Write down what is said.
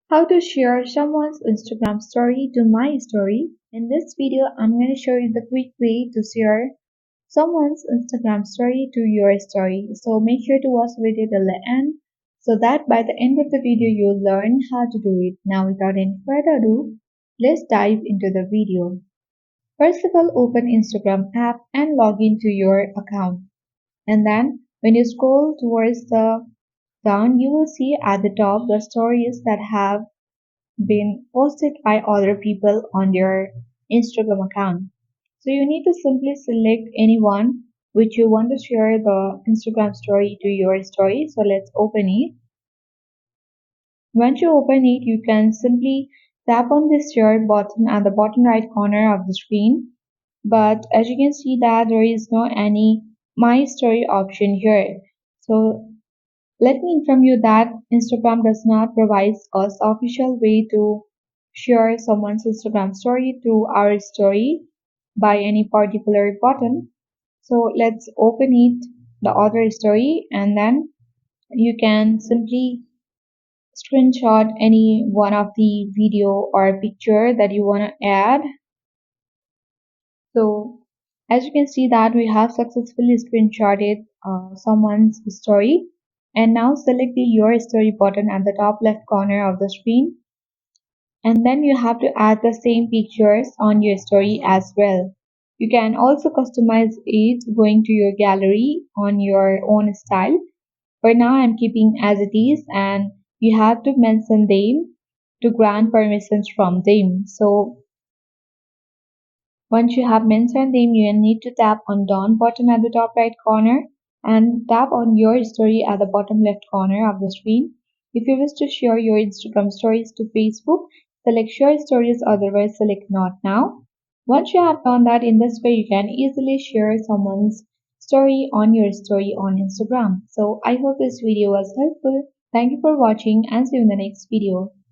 How to share someone's Instagram story to my story. In this video, I'm going to show you the quick way to share someone's Instagram story to your story. So make sure to watch the video till the end so that by the end of the video you'll learn how to do it. Now without any further ado, let's dive into the video. First of all, open Instagram app and log into your account. And then when you scroll towards the down, you will see at the top the stories that have been posted by other people on your Instagram account. So you need to simply select anyone which you want to share the Instagram story to your story. So let's open it. Once you open it, you can simply tap on this share button at the bottom right corner of the screen. But as you can see that there is no any my story option here. So let me inform you that Instagram does not provide us official way to share someone's Instagram story to our story by any particular button. So let's open it, the other story, and then you can simply screenshot any one of the video or picture that you want to add. So as you can see that we have successfully screenshotted someone's story, and now select the your story button at the top left corner of the screen, and then you have to add the same pictures on your story as well. You can also customize it going to your gallery on your own style. For now I'm keeping as it is, and you have to mention them to grant permissions from them. So once you have mentioned them, you will need to tap on Done button at the top right corner and tap on Your Story at the bottom left corner of the screen. If you wish to share your Instagram stories to Facebook, select Share Stories, otherwise select Not Now. Once you have done that, in this way you can easily share someone's story on your story on Instagram. So I hope this video was helpful. Thank you for watching and see you in the next video.